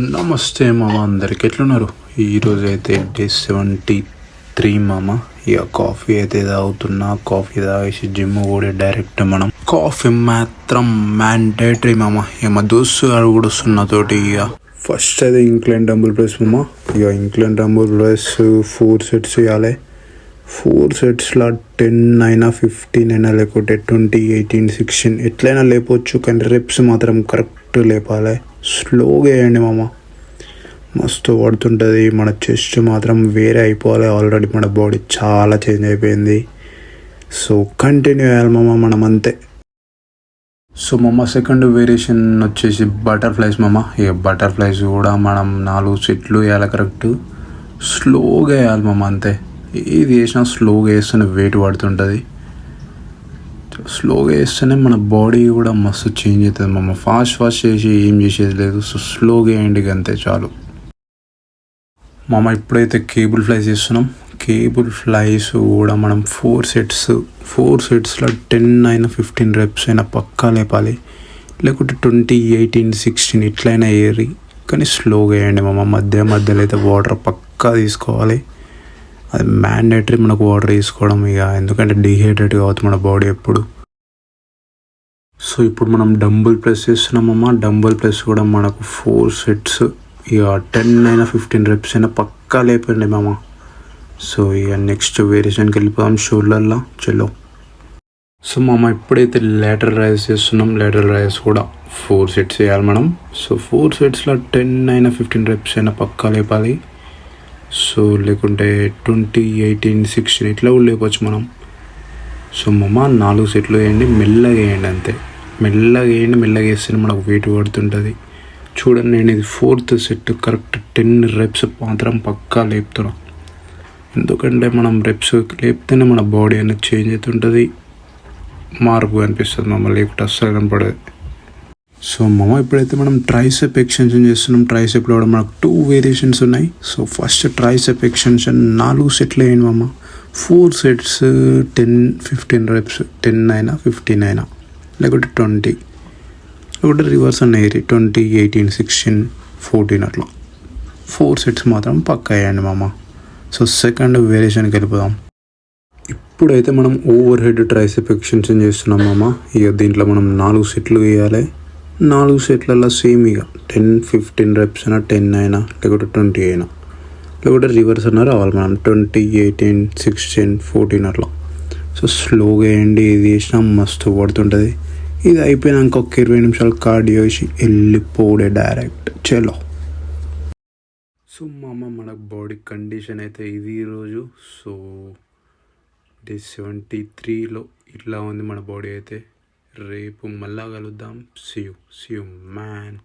నమస్తే మామ, అందరికి ఎట్లున్నారు? ఈరోజు అయితే డే 73 మామ. ఇక కాఫీ అయితే తాగుతున్నా. కాఫీ తాగేసి జిమ్ కూడా డైరెక్ట్ మనం కాఫీ మాత్రం మ్యాండేటరీ మామ. ఇక మా దోస్తు గారు కూడా వస్తున్న తోటి ఇక ఫస్ట్ అయితే ఇంక్లైన్ డంబుల్ ప్రెస్ మామ. ఇక ఇంక్లైన్ డంబుల్ ప్రెస్ 4 సెట్స్ ఇవ్వాలి. 4 సెట్స్లో 10 అయినా 15 అయినా లేకపోతే 20, 18, 16 ఎట్లయినా లేపవచ్చు. కానీ రెప్స్ మాత్రం కరెక్ట్ లేపాలి. స్లోగా వేయండి మామ, మస్తు పడుతుంటుంది. మన చెస్ట్ మాత్రం వేరే అయిపోవాలి. ఆల్రెడీ మన బాడీ చాలా చేంజ్ అయిపోయింది. సో కంటిన్యూ చేయాలి మామ మనం అంతే. సో మామ సెకండ్ వేరియేషన్ వచ్చేసి బటర్ఫ్లైస్ మామ. ఇక బటర్ఫ్లైస్ కూడా మనం 4 సెట్లు వేయాలి కరెక్ట్. స్లోగా వేయాలి మామ అంతే. ఏది వేసినా స్లోగా వేస్తేనే వెయిట్ పడుతుంటుంది. స్లోగా వేస్తేనే మన బాడీ కూడా మస్తు చేంజ్ అవుతుంది మామ. ఫాస్ట్ చేసి ఏం చేసేది లేదు. సో స్లోగా వేయండి అంతే చాలు మామ. ఇప్పుడైతే కేబుల్ ఫ్లైస్ చేస్తున్నాం. కేబుల్ ఫ్లైస్ కూడా మనం 4 సెట్స్లో 10 అయినా 15 రెప్స్ అయినా పక్కా లేపాలి. లేకుంటే 20, 18, 16 ఇట్లయినా ఏరి, కానీ స్లోగా వేయండి మామ. మధ్యలో అయితే వాటర్ పక్కా తీసుకోవాలి. అది మ్యాండేటరీ మనకు వాటర్ తీసుకోవడం ఇక, ఎందుకంటే డిహైడ్రేట్ కావచ్చు మన బాడీ ఎప్పుడు. సో ఇప్పుడు మనం డంబుల్ ప్రెస్ చేస్తున్నామమ్మా. డంబుల్ ప్రెస్ కూడా మనకు 4 సెట్స్ ఇక 10 అయినా 15 రెప్స్ అయినా పక్కా లేపండి మామ. సో ఇక నెక్స్ట్ వేరియేషన్కి వెళ్ళిపోదాం షోల్డర్లో. చలో. సో మామ ఇప్పుడైతే లేటరల్ రైజ్ చేస్తున్నాం. లేటరల్ రైజ్ కూడా 4 సెట్స్ వేయాలి మనం. సో 4 సెట్స్లో 10 అయినా 15 రెప్స్ అయినా పక్కా లేపాలి. సో లేకుంటే 20, 18, 16 ఇట్లా కూడా లేపచ్చు మనం. సో మామ 4 సెట్లు వేయండి, మెల్లగా వేయండి అంతే. మెల్లగా వేస్తేనే మనకు వెయిట్ పడుతుంటుంది. చూడండి, నేను ఇది 4th సెట్ కరెక్ట్ 10 రెప్స్ మాత్రం పక్కా లేపుతున్నా. ఎందుకంటే మనం రెప్స్ లేపితేనే మన బాడీ అనేది చేంజ్ అవుతుంటుంది, మార్పు కనిపిస్తుంది మామ. లేకుంటే అస్సలు కనపడదు. సో మామ ఇప్పుడైతే మనం ట్రైసెప్ ఎక్స్టెన్షన్ చేస్తున్నాం. ట్రైసెప్లో కూడా మనకు 2 వేరియేషన్స్ ఉన్నాయి. సో ఫస్ట్ ట్రైసెప్ ఎక్స్టెన్షన్ 4 సెట్లు వేయండి మామ. 4 సెట్స్ 10, 15 రెప్స్. 10 అయినా 15 అయినా లేకుంటే 20, లేకుంటే రివర్స్ అన్న ఏరి 20, 18, 16, 14 అట్లా 4 సెట్స్ మాత్రం పక్కా వేయండి మామ. సో సెకండ్ వేరియేషన్కి వెళ్ళిపోదాం. ఇప్పుడైతే మనం ఓవర్ హెడ్ ట్రైసెప్ ఎక్స్టెన్షన్ చేస్తున్నాం మామ. ఇక దీంట్లో మనం 4 సెట్లు వేయాలి. 4 సెట్లలో సేమ్ ఇక 10, 15 రెప్స్ అయినా 10 అయినా లేకుంటే 20 అయినా లేకుంటే రివర్స్ అన్న రావాలి మనం 20, 18, 16, 14 అట్లా. సో స్లోగా వేయండి. ఇది వేసినా మస్తు పడుతుంటుంది. ఇది అయిపోయినాక ఒక 20 నిమిషాలు కార్డియో వేసి వెళ్ళిపోడే డైరెక్ట్. చలో. సో మామ మన బాడీ కండిషన్ అయితే ఇది ఈరోజు. సో డే 73లో ఇట్లా ఉంది మన బాడీ అయితే. రేపు మళ్ళా కలుద్దాం. See you man.